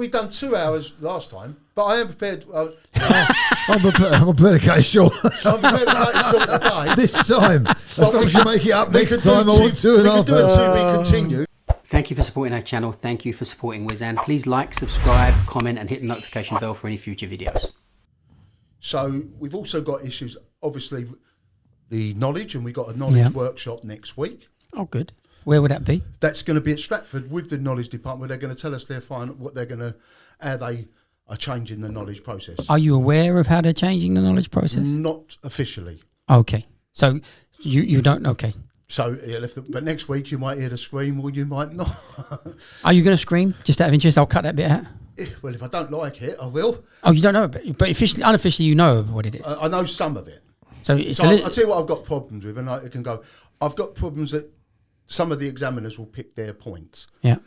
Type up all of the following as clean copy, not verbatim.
we done 2 hours last time, but I am prepared. I'm prepared to cut it short. I'm prepared to cut it short today. This time. As long as you make it up next time, I want 2.5 hours. We can do it to be continued. Thank you for supporting our channel. Thank you for supporting Wizan. Please like, subscribe, comment, and hit the notification bell for any future videos. So we've also got issues, obviously, the knowledge, and we got a knowledge workshop next week. Oh, good. Where would that be? That's going to be at Stratford with the knowledge department. They're going to tell us how they are changing the knowledge process. Are you aware of how they're changing the knowledge process? Not officially. Okay. So you don't, okay. So, but next week you might hear the scream or you might not. Are you going to scream? Just out of interest, I'll cut that bit out. Well, if I don't like it, I will. Oh, you don't know, but unofficially you know what it is. I know some of it. So I'll tell you what I've got problems with, and I can go. I've got problems that some of the examiners will pick their points. Yeah.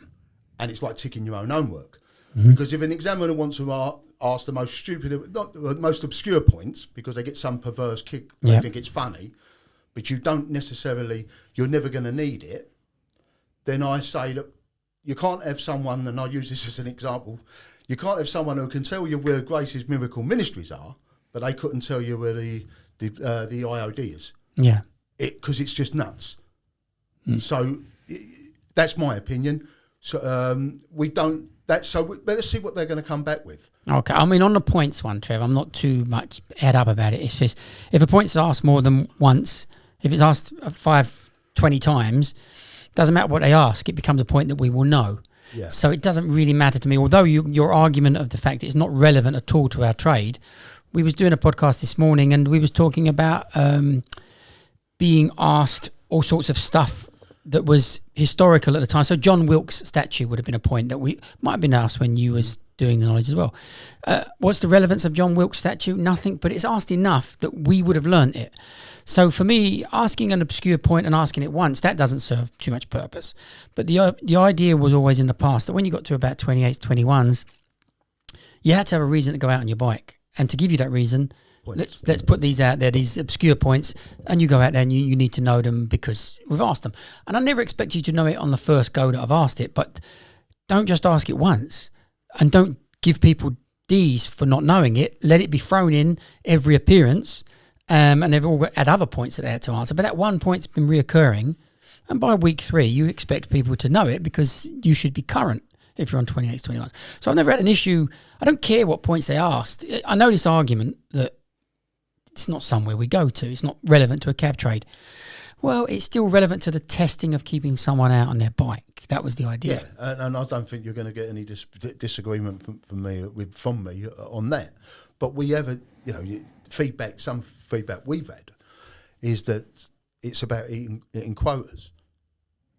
And it's like ticking your own homework. Mm-hmm. Because if an examiner wants to ask the most stupid, not the most obscure points, because they get some perverse kick, they think it's funny, but you don't necessarily, you're never going to need it, then I say, look, you can't have someone, and I'll use this as an example, you can't have someone who can tell you where Grace's Miracle Ministries are, but they couldn't tell you where the IOD is. Yeah. Because it's just nuts. Mm. So that's my opinion. So we don't, let's see what they're going to come back with. Okay, I mean, on the points one, Trev, I'm not too much head up about it. It's just, if a point's asked more than once, if it's asked 20 times, doesn't matter what they ask, it becomes a point that we will know. Yeah. So it doesn't really matter to me, although your argument of the fact that it's not relevant at all to our trade. We was doing a podcast this morning and we was talking about being asked all sorts of stuff that was historical at the time. So John Wilkes' statue would have been a point that we might have been asked when you was doing the knowledge as well. What's the relevance of John Wilkes' statue? Nothing, but it's asked enough that we would have learnt it. So for me, asking an obscure point and asking it once, that doesn't serve too much purpose. But the idea was always in the past that when you got to about 28s, 21s, you had to have a reason to go out on your bike. And to give you that reason, let's put these out there, these obscure points, and you go out there and you need to know them because we've asked them. And I never expect you to know it on the first go that I've asked it, but don't just ask it once and don't give people D's for not knowing it. Let it be thrown in every appearance, and they've all had other points that they had to answer. But that one point's been reoccurring, and by week 3, you expect people to know it because you should be current if you're on 28s, 21s. So I've never had an issue. I don't care what points they asked. I know this argument that it's not somewhere we go to. It's not relevant to a cab trade. Well, it's still relevant to the testing of keeping someone out on their bike. That was the idea. Yeah, and I don't think you're going to get any disagreement from me on that. But we have feedback. Some feedback we've had is that it's about eating quotas.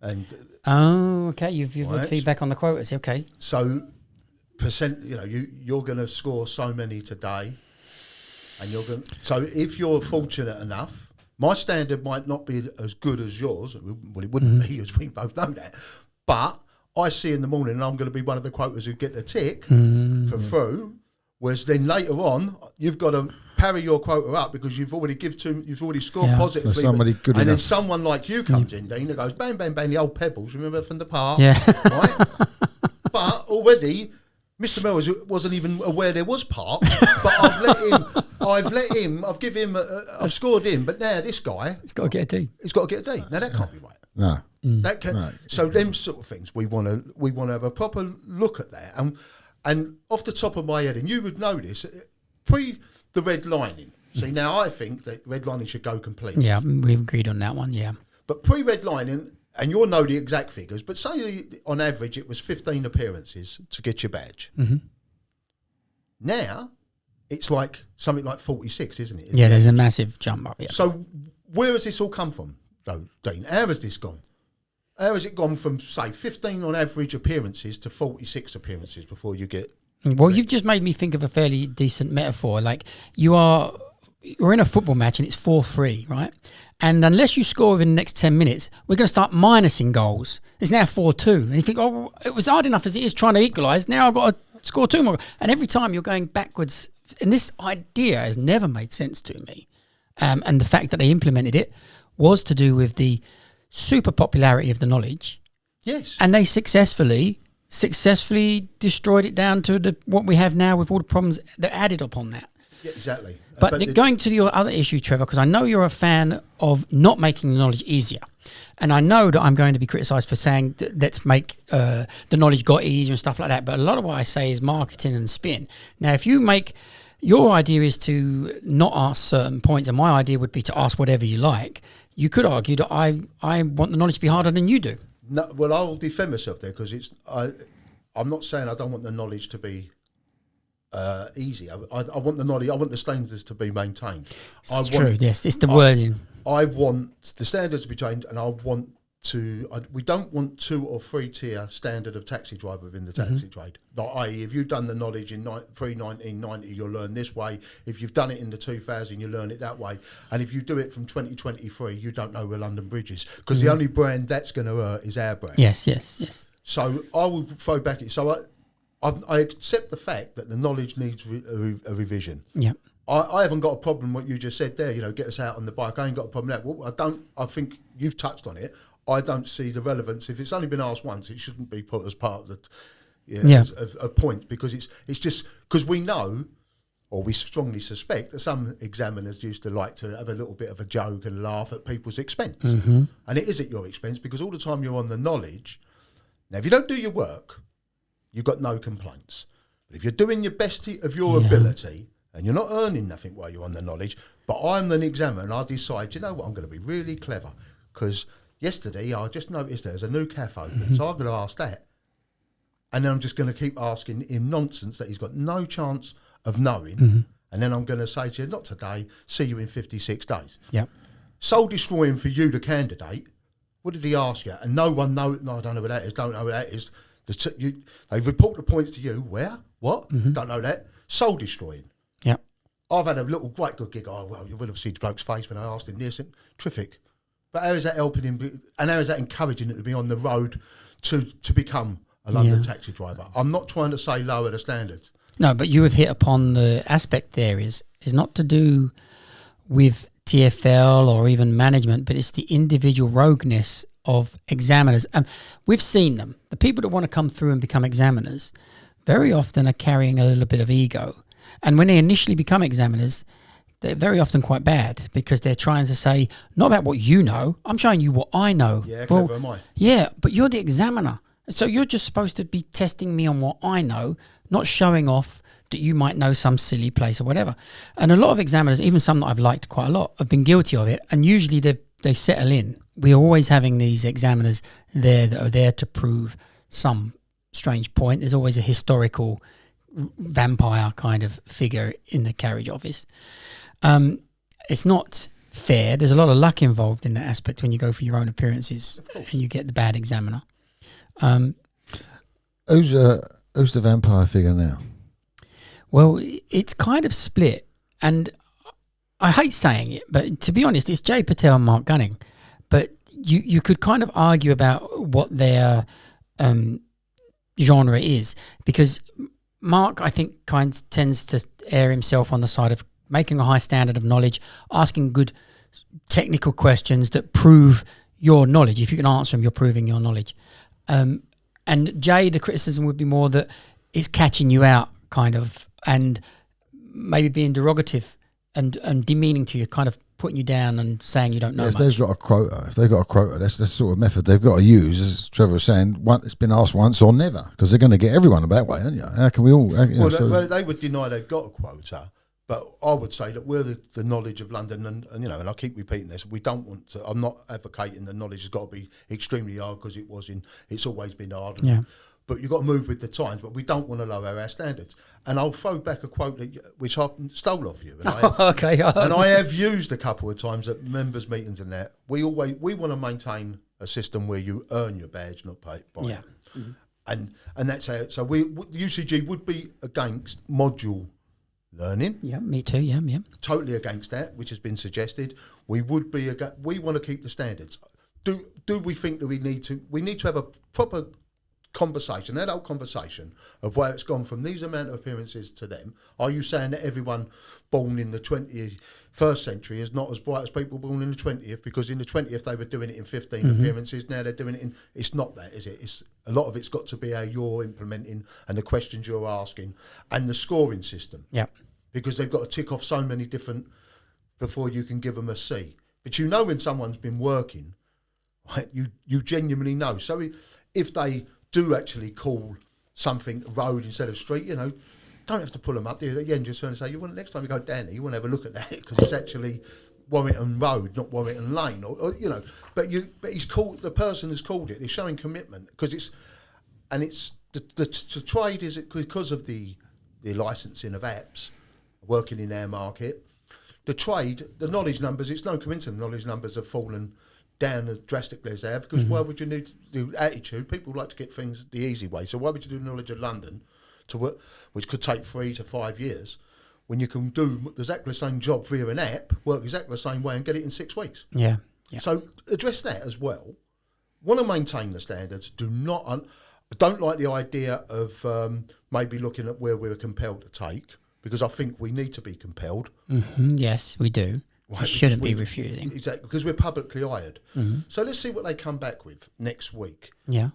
And okay, you've had feedback on the quotas. Okay, so you're going to score so many today. And so if you're fortunate enough, my standard might not be as good as yours. Well, it wouldn't be, as we both know that. But I see in the morning, and I'm going to be one of the quotas who get the tick for through. Whereas then later on, you've got to parry your quota up because you've already scored positively. So somebody good and enough. Then someone like you comes in, Dean, and goes bang, bang, bang, the old pebbles. Remember from the park, right? But already, Mr. Merralls wasn't even aware there was parks, but I've scored him, but now this guy... He's got to get a D. He's got to get a D. Now that can't be right. No. That can, no. So them sort of things, we want to have a proper look at that. And off the top of my head, and you would know this, pre the red lining. See, now I think that red lining should go completely. Yeah, we've agreed on that one, yeah. But pre-red lining... And you'll know the exact figures, but say on average it was 15 appearances to get your badge. Mm-hmm. Now, it's like something like 46, isn't it? Yeah, there's a massive jump up. Yeah. So where has this all come from, though, Dean? How has this gone? How has it gone from, say, 15 on average appearances to 46 appearances before you get... Well, you've just made me think of a fairly decent metaphor. Like, you're in a football match and it's 4-3, right? And unless you score within the next 10 minutes, we're going to start minusing goals. It's now 4-2. And you think, oh, well, it was hard enough as it is trying to equalise. Now I've got to score 2 more. And every time you're going backwards. And this idea has never made sense to me. And the fact that they implemented it was to do with the super popularity of the knowledge. Yes. And they successfully successfully destroyed it down to what we have now with all the problems that added upon that. Yeah, exactly. But going to your other issue, Trevor, because I know you're a fan of not making the knowledge easier. And I know that I'm going to be criticised for saying let's make the knowledge got easier and stuff like that. But a lot of what I say is marketing and spin. Now, if you make your idea is to not ask certain points, and my idea would be to ask whatever you like, you could argue that I want the knowledge to be harder than you do. No, well, I'll defend myself there because I'm not saying I don't want the knowledge to be easy. I want the knowledge. I want the standards to be maintained. It's true. Yes, it's the wording. I want the standards to be changed, and I want to. We don't want 2 or 3 tier standard of taxi driver within the taxi trade. Like, i.e., if you've done the knowledge in pre-1990, you'll learn this way. If you've done it in the 2000, you learn it that way. And if you do it from 2023, you don't know where London Bridge is, because the only brand that's going to hurt is our brand. Yes. So I will throw back it. So I accept the fact that the knowledge needs a revision. Yeah. I haven't got a problem what you just said there, get us out on the bike. I ain't got a problem with that. Well, I think you've touched on it. I don't see the relevance. If it's only been asked once, it shouldn't be put as part of the as a point, because it's just because we know, or we strongly suspect, that some examiners used to like to have a little bit of a joke and laugh at people's expense. And it is at your expense, because all the time you're on the knowledge. Now, if you don't do your work, you've got no complaints. But if you're doing your best of your ability, and you're not earning nothing while you're on the knowledge, but I'm an examiner and I decide, you know what, I'm going to be really clever, because yesterday I just noticed there's a new cafe open, so I'm going to ask that. And then I'm just going to keep asking him nonsense that he's got no chance of knowing. And then I'm going to say to you, not today, see you in 56 days. Yep. Soul destroying for you, the candidate. What did he ask you? And no one knows. No, I don't know what that is. Don't know what that is. They report the points to you. Where? What? Don't know that. Soul destroying. Yeah. I've had a little great good gig. Oh, well, you would have seen the bloke's face when I asked him this. Terrific. But how is that helping him? And how is that encouraging him to be on the road to become a London taxi driver? I'm not trying to say lower the standards. No, but you have hit upon the aspect there is not to do with TfL or even management, but it's the individual rogueness of examiners. We've seen them. The people that want to come through and become examiners very often are carrying a little bit of ego. And when they initially become examiners, they're very often quite bad, because they're trying to say, not about what you know, I'm showing you what I know. Yeah, clever am I. Yeah, but you're the examiner. So you're just supposed to be testing me on what I know, not showing off that you might know some silly place or whatever. And a lot of examiners, even some that I've liked quite a lot, have been guilty of it. And usually they settle in. We're always having these examiners there that are there to prove some strange point. There's always a historical vampire kind of figure in the carriage office. It's not fair. There's a lot of luck involved in that aspect when you go for your own appearances and you get the bad examiner. Who's the vampire figure now? Well, it's kind of split, and I hate saying it, but to be honest, it's Jay Patel and Mark Gunning. But you could kind of argue about what their genre is, because Mark, I think, tends to err himself on the side of making a high standard of knowledge, asking good technical questions that prove your knowledge. If you can answer them, you're proving your knowledge. And Jay, the criticism would be more that it's catching you out, kind of, and maybe being derogative and demeaning to you, kind of putting you down and saying you don't know much. If they've got a quota, that's the sort of method they've got to use, as Trevor was saying, it's been asked once or never, because they're going to get everyone that way, aren't you? How can we all... they would deny they've got a quota, but I would say that we're the knowledge of London, and I keep repeating this, we don't want to... I'm not advocating the knowledge has got to be extremely hard, because it's always been hard. Yeah. But you've got to move with the times, but we don't want to lower our standards. And I'll throw back a quote which I stole off you. And Okay. And I have used a couple of times at members' meetings and that. We want to maintain a system where you earn your badge, not pay it. Yeah. And that's how. So the UCG would be against module learning. Yeah, me too. Yeah. Totally against that, which has been suggested. We would be. We want to keep the standards. Do we think that we need to? We need to have a proper conversation, adult conversation of where it's gone from these amount of appearances to them. Are you saying that everyone born in the 21st century is not as bright as people born in the 20th? Because in the 20th they were doing it in 15 appearances, now they're doing it in... It's not that, is it? It's a lot of it's got to be how you're implementing and the questions you're asking and the scoring system. Yeah. Because they've got to tick off so many different before you can give them a C. But you know when someone's been working, right, you genuinely know. So if they do actually call something road instead of street, you know, don't have to pull them up there at the end, just trying to say, next time you go down there, you want to have a look at that because it's actually Warrington Road, not Warrington Lane, or you know. But he's called, the person has called it. They're showing commitment because it's the trade is it because of the licensing of apps working in our market. The trade, the knowledge numbers, it's no coincidence knowledge numbers have fallen down as drastically as they have, because why would you need to do attitude? People like to get things the easy way, so why would you do knowledge of London to work, which could take 3 to 5 years, when you can do exactly the same job via an app, work exactly the same way and get it in 6 weeks? Yeah. So address that as well. Want to maintain the standards, don't like the idea of maybe looking at where we're compelled to take, because I think we need to be compelled. Yes, we do. Right, we shouldn't be refusing. Exactly, because we're publicly hired. So let's see what they come back with next week. Yeah.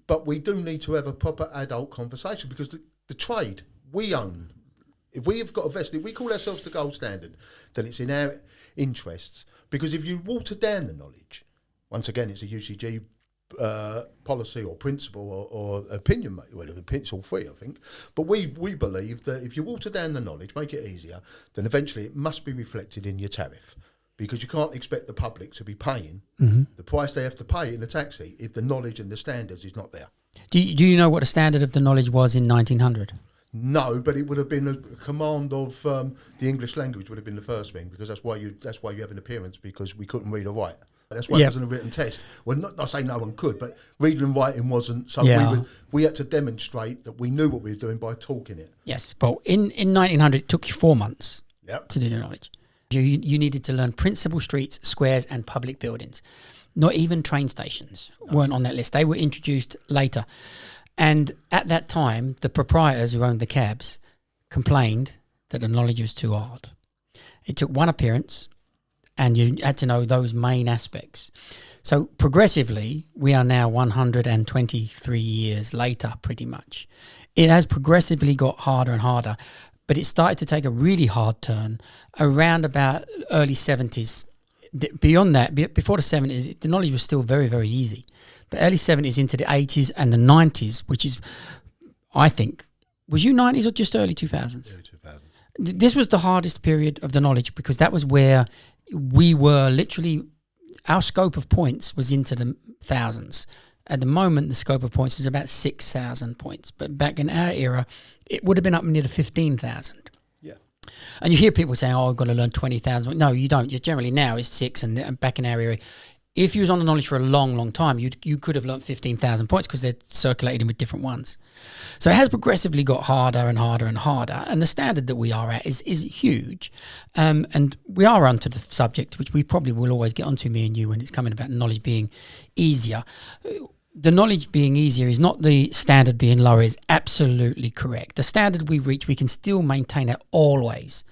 But we do need to have a proper adult conversation, because the trade we own, if we have got a vested, we call ourselves the gold standard, then it's in our interests. Because if you water down the knowledge, once again, it's a UCG policy or principle or opinion, well, it's all free, I think. But we believe that if you water down the knowledge, make it easier, then eventually it must be reflected in your tariff, because you can't expect the public to be paying the price they have to pay in a taxi if the knowledge and the standards is not there. Do you know what the standard of the knowledge was in 1900? No, but it would have been a command of the English language would have been the first thing, because that's why you have an appearance, because we couldn't read or write. That's why it wasn't a written test. Well, not saying no one could, but reading and writing wasn't. So we had to demonstrate that we knew what we were doing by talking it. Yes, but in 1900, it took you 4 months to do the knowledge. You needed to learn principal streets, squares, and public buildings. Not even train stations weren't on that list. They were introduced later. And at that time, the proprietors who owned the cabs complained that the knowledge was too hard. It took one appearance, and you had to know those main aspects. So progressively, we are now 123 years later, pretty much. It has progressively got harder and harder, but it started to take a really hard turn around about early 70s. Beyond that, before the 70s, the knowledge was still very, very easy. But early 70s into the 80s and the 90s, which is, I think, was you 90s or just early 2000s? Early 2000s. This was the hardest period of the knowledge, because that was where we were literally, our scope of points was into the thousands. At the moment, the scope of points is about 6,000 points. But back in our era, it would have been up near the 15,000. Yeah. And you hear people saying, I've got to learn 20,000. No, you don't. You generally now is 6, and back in our era, if you was on the knowledge for a long, long time, you could have learnt 15,000 points, because they're circulating with different ones. So it has progressively got harder and harder and harder, and the standard that we are at is huge. And we are onto the subject, which we probably will always get onto, me and you, when it's coming about knowledge being easier. The knowledge being easier is not the standard being lower, is absolutely correct. The standard we reach, we can still maintain it always.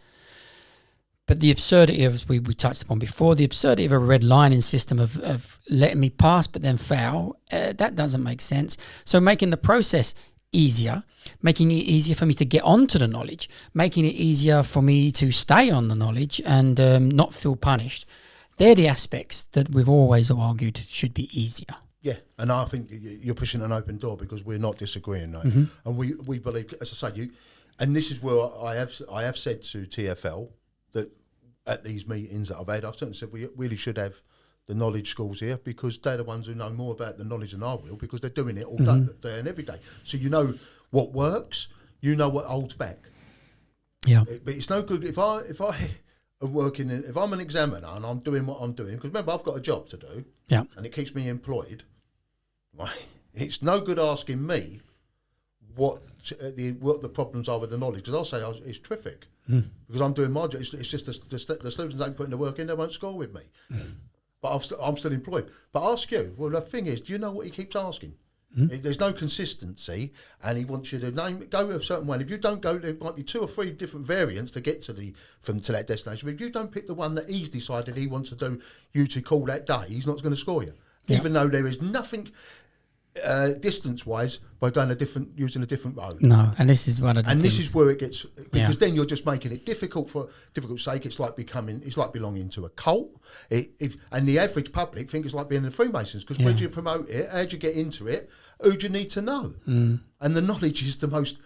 But the absurdity of, as we touched upon before, the absurdity of a red lining system of letting me pass but then fail, that doesn't make sense. So making the process easier, making it easier for me to get onto the knowledge, making it easier for me to stay on the knowledge and not feel punished, they're the aspects that we've always argued should be easier. Yeah, and I think you're pushing an open door, because we're not disagreeing, right? And we believe, as I say, and this is where I have said to TFL that at these meetings that I've had, I've certainly said we really should have the knowledge schools here, because they're the ones who know more about the knowledge than I will, because they're doing it all day and every day. So you know what works, you know what holds back. Yeah. But it's no good if I am working if I'm an examiner and I'm doing what I'm doing, because remember, I've got a job to do, and it keeps me employed. Right? It's no good asking me what the problems are with the knowledge, because I'll say it's terrific, because I'm doing my job. It's just the students ain't putting the work in, they won't score with me. But I'm still employed. But ask you, well, the thing is, do you know what he keeps asking? There's no consistency, and he wants you to go a certain way. And if you don't go, there might be 2 or 3 different variants to get to that destination. But if you don't pick the one that he's decided he wants to do you to call that day, he's not going to score you, even though there is nothing distance-wise by using a different road. No, and this is one of the and things. this is where it gets, because then you're just making it difficult for sake. It's like belonging to a cult. And the average public think it's like being in the Freemasons, because where do you promote it? How do you get into it? Who do you need to know? And the knowledge is the most.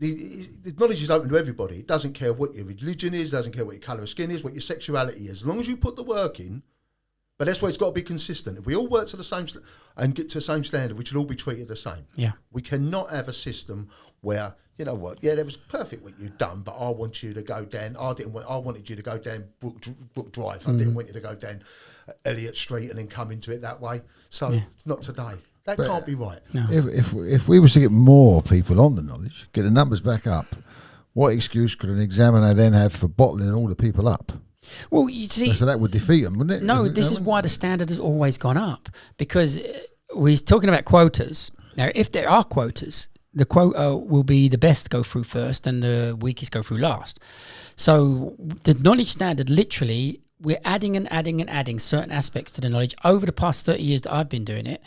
The knowledge is open to everybody. It doesn't care what your religion is, doesn't care what your colour of skin is, what your sexuality is. As long as you put the work in. But that's why it's got to be consistent. If we all work to the same and get to the same standard, we should all be treated the same. Yeah. We cannot have a system where, you know what, that was perfect what you've done, but I want you to go down. I wanted you to go down Brook Drive. I didn't want you to go down Elliott Street and then come into it that way. So it's not today. That can't be right. No. If we was to get more people on the knowledge, get the numbers back up, what excuse could an examiner then have for bottling all the people up? Well, you see, so that would defeat them, wouldn't it? No, this is why the standard has always gone up, because we're talking about quotas. Now, if there are quotas, the quota will be the best go through first and the weakest go through last. So the knowledge standard, literally, we're adding and adding and adding certain aspects to the knowledge. Over the past 30 years that I've been doing it,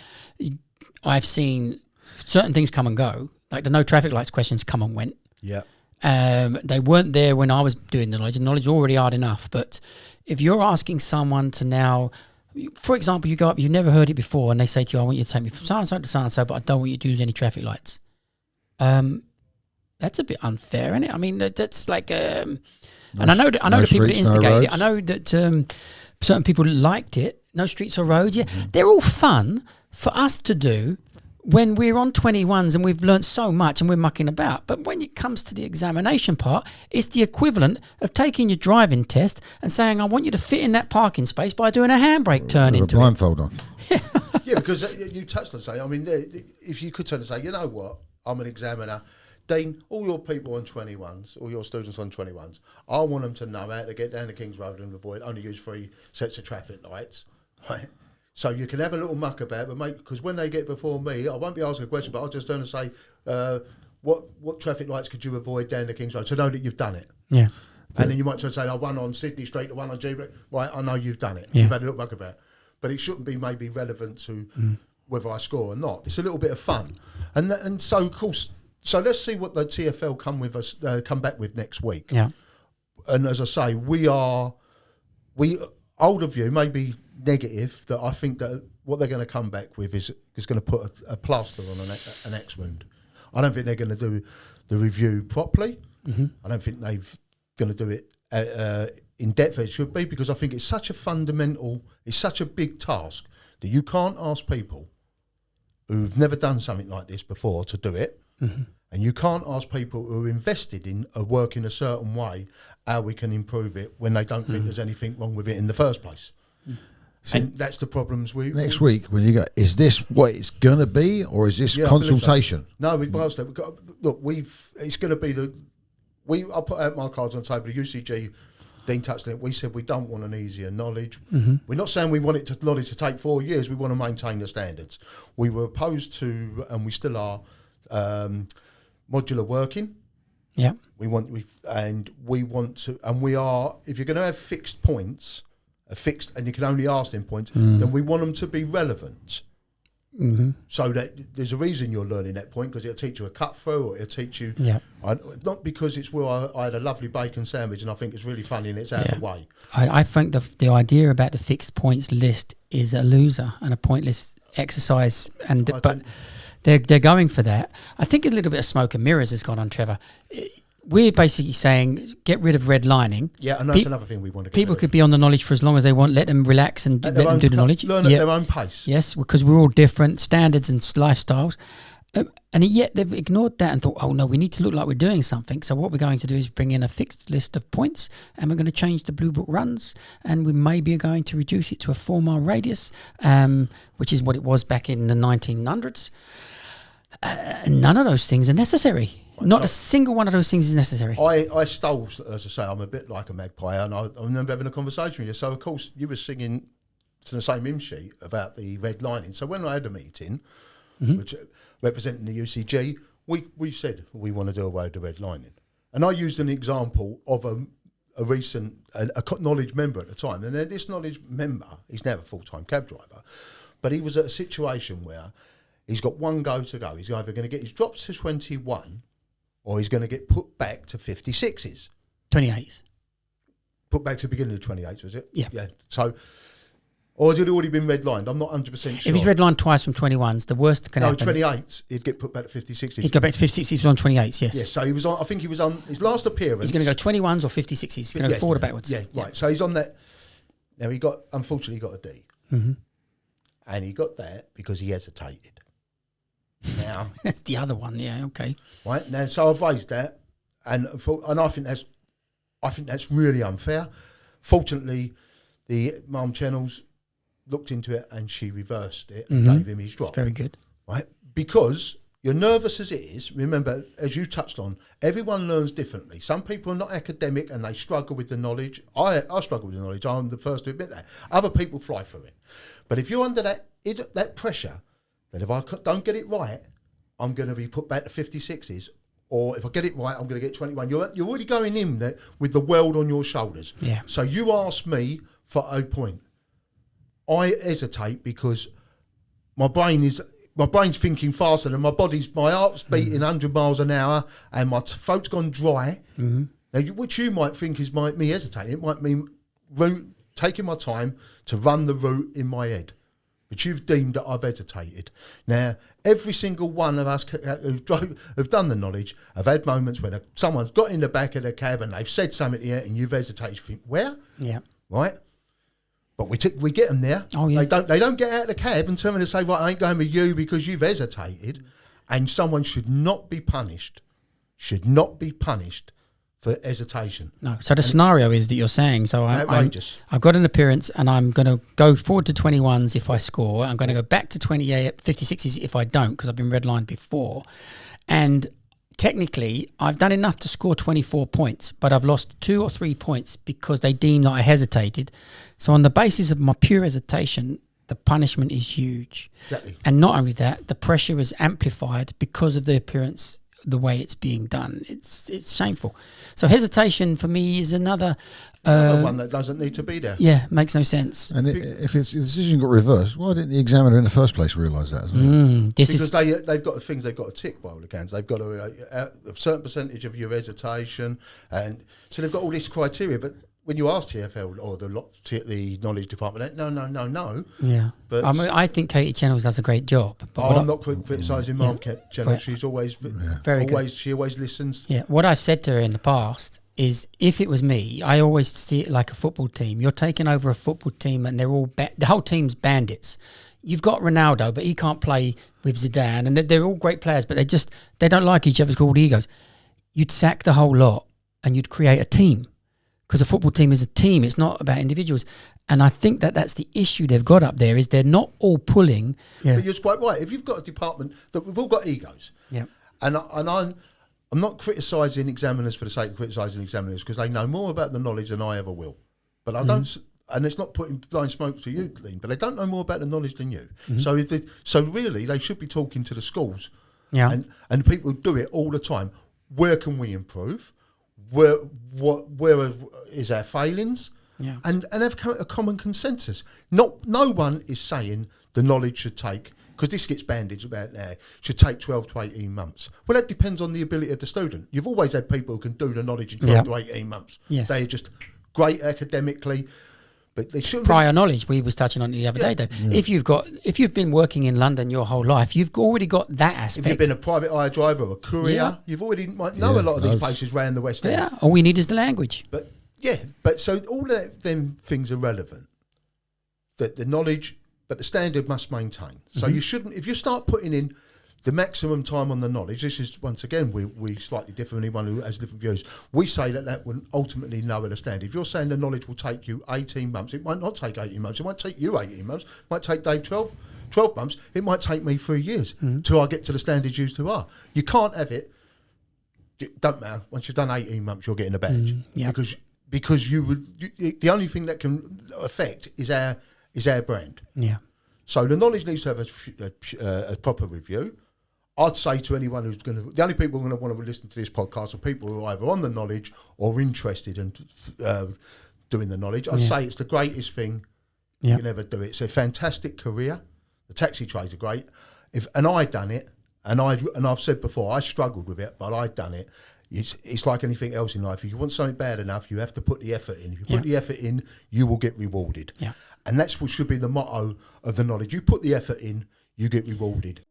I've seen certain things come and go, like the no traffic lights questions come and went. Yeah. They weren't there when I was doing the knowledge. The knowledge is already hard enough. But if you're asking someone to now, for example, you go up, you've never heard it before, and they say to you, I want you to take me from so-and-so to so-and-so, but I don't want you to use any traffic lights. That's a bit unfair, isn't it? I mean, that's like... and I know the people that instigated it. I know that certain people liked it. No streets or roads. Yeah, they're all fun for us to do when we're on 21s and we've learnt so much and we're mucking about. But when it comes to the examination part, it's the equivalent of taking your driving test and saying, I want you to fit in that parking space by doing a handbrake turn into a blindfold on. Yeah, because you touched on saying, I mean, if you could turn and say, you know what, I'm an examiner, Dean, all your people on 21s, all your students on 21s, I want them to know how to get down the King's Road and avoid, only use 3 sets of traffic lights, right? So you can have a little muck about, but because when they get before me, I won't be asking a question, but I'll just turn and say, what traffic lights could you avoid down the King's Road to know that you've done it? Yeah. And then you might turn and say, one on Sydney Street, the one on G. Right, I know you've done it. Yeah. You've had a little muck about. But it shouldn't be maybe relevant to whether I score or not. It's a little bit of fun. And so, of course, so let's see what the TFL come back with next week. Yeah. And as I say, we older view, maybe negative, that I think that what they're going to come back with is going to put a plaster on an X wound. I don't think they're going to do the review properly. I don't think they're going to do it in depth as it should be, because I think it's such a big task that you can't ask people who've never done something like this before to do it. And you can't ask people who are invested in a work in a certain way how we can improve it when they don't think there's anything wrong with it in the first place. And that's the problems next week when you go, is this what it's going to be, or is this consultation? So. No, we've passed that. It's going to be I'll put out my cards on the table. The UCG, Dean touched on it. We said we don't want an easier knowledge. We're not saying we want knowledge to take 4 years. We want to maintain the standards. We were opposed to, and we still are, modular working. Yeah. We want to, and we are, if you're going to have fixed points, and you can only ask them points, then we want them to be relevant. So that there's a reason you're learning that point, because it'll teach you a cut through, or it'll teach you, not because it's where I had a lovely bacon sandwich and I think it's really funny and it's out of the way. I think the idea about the fixed points list is a loser and a pointless exercise, but they're going for that. I think a little bit of smoke and mirrors has gone on, Trevor. We're basically saying get rid of red lining. Yeah, and that's another thing we want to get People rid of. could be on the knowledge for as long as they want. Let them relax and let them do the knowledge. Learn at their own pace. Yes, because we're all different standards and lifestyles. And yet they've ignored that and thought, oh no, we need to look like we're doing something. So what we're going to do is bring in a fixed list of points, and we're going to change the Blue Book runs, and we maybe are going to reduce it to a 4-mile radius, which is what it was back in the 1900s. None of those things are necessary. Not a single one of those things is necessary. I stole, as I say, I'm a bit like a magpie, and I remember having a conversation with you. So, of course, you were singing to the same hymn sheet about the red lining. So when I had a meeting, which representing the UCG, we said we want to do away with the red lining. And I used an example of a recent knowledge member at the time. And then this knowledge member, he's now a full-time cab driver, but he was at a situation where he's got one go to go. He's either going to get his drops to 21 or he's going to get put back to 56s. 28s. Put back to the beginning of the 28s, was it? Yeah. Yeah. So, or has it already been redlined? I'm not 100% sure. If he's redlined twice from 21s, the worst can happen. No, 28s, he'd get put back to 56s. He'd go back to 56s if he was on 28s, yes. Yes, so he was on, I think he was on his last appearance. He's going to go 21s or 56s. He's going to go forward or backwards. Yeah, right. So he's on that. Now, unfortunately, he got a D. Mm-hmm. And he got that because he hesitated. Now. That's the other one, yeah, okay. Right, now, so I've raised that, and I think that's really unfair. Fortunately, the Mum Channels looked into it and she reversed it and gave him his drop. Very good. Right? Because you're nervous as it is, remember, as you touched on, everyone learns differently. Some people are not academic and they struggle with the knowledge. I struggle with the knowledge. I'm the first to admit that. Other people fly through it. But if you're under that pressure, that if I don't get it right, I'm going to be put back to 56s, or if I get it right, I'm going to get 21. You're already going in there with the world on your shoulders. Yeah. So you ask me for a point. I hesitate because my brain's thinking faster than my heart's beating 100 miles an hour and my throat's gone dry. Mm-hmm. Now, which you might think is me hesitating. It might mean taking my time to run the route in my head. But you've deemed that I've hesitated. Now, every single one of us who've done the knowledge have had moments when someone's got in the back of the cab and they've said something to you and you've hesitated. You think, where? Yeah. Right? But we get them there. Oh, yeah. They don't get out of the cab and turn around and say, right, I ain't going with you because you've hesitated. And someone should not be punished. For hesitation. No. So the scenario is that you're saying, so outrageous. I've got an appearance and I'm going to go forward to 21s if I score. I'm going to go back to 56s if I don't, because I've been redlined before. And technically, I've done enough to score 24 points, but I've lost 2 or 3 points because they deemed that I hesitated. So on the basis of my pure hesitation, the punishment is huge. Exactly. And not only that, the pressure is amplified because of the appearance, the way it's being done. It's shameful. So hesitation for me is another one that doesn't need to be there. Yeah, makes no sense. And if the decision got reversed, why didn't the examiner in the first place realise that as well? Because they've got things they've got to tick by all accounts. They've got a certain percentage of your hesitation, and so they've got all this criteria. But when you ask TFL or the knowledge department, no. Yeah, but I think Katie Channels does a great job. But I'm not criticising Mum Channels. She's always very good. She always listens. Yeah, what I've said to her in the past is, if it was me, I always see it like a football team. You're taking over a football team, and they're all the whole team's bandits. You've got Ronaldo, but he can't play with Zidane, and they're all great players, but they don't like each other. It's called egos. You'd sack the whole lot, and you'd create a team. Because a football team is a team, it's not about individuals. And I think that's the issue they've got up there, is they're not all pulling. Yeah. But you're quite right. If you've got a department that we've all got egos, yeah, and I'm not criticising examiners for the sake of criticising examiners, because they know more about the knowledge than I ever will. But I don't, and it's not putting blind smoke to you, Dean, but they don't know more about the knowledge than you. Mm-hmm. So really, they should be talking to the schools, and people do it all the time. Where can we improve? Where is our failings? Yeah. And have a common consensus. No one is saying the knowledge should take, because this gets bandaged about now, should take 12 to 18 months. Well, that depends on the ability of the student. You've always had people who can do the knowledge in 12 to 18 months. Yes. They're just great academically, but they shouldn't. Prior knowledge, we was touching on it the other day, Dave. Yeah. If you've been working in London your whole life, you've already got that aspect. If you've been a private hire driver or a courier, you've already might know a lot of these places around the West End. Yeah, all we need is the language. But so all of them things are relevant. That the knowledge, but the standard must maintain. So you shouldn't, if you start putting in the maximum time on the knowledge, this is, once again, we slightly differ from anyone who has different views. We say that will ultimately lower the standard. If you're saying the knowledge will take you 18 months, it might not take 18 months. It might take you 18 months. It might take Dave 12 months. It might take me 3 years till I get to the standards used to are. You can't have it. It don't matter. Once you've done 18 months, you're getting a badge. Because the only thing that can affect is our brand. Yeah. So the knowledge needs to have a proper review. I'd say to anyone who's going to, the only people who are going to want to listen to this podcast are people who are either on the knowledge or interested in doing the knowledge. I'd say it's the greatest thing you can ever do. It's a fantastic career. The taxi trades are great. And I'd done it, and I've said before, I struggled with it, but I'd done it. It's like anything else in life. If you want something bad enough, you have to put the effort in. If you put the effort in, you will get rewarded. Yeah. And that's what should be the motto of the knowledge. You put the effort in, you get rewarded.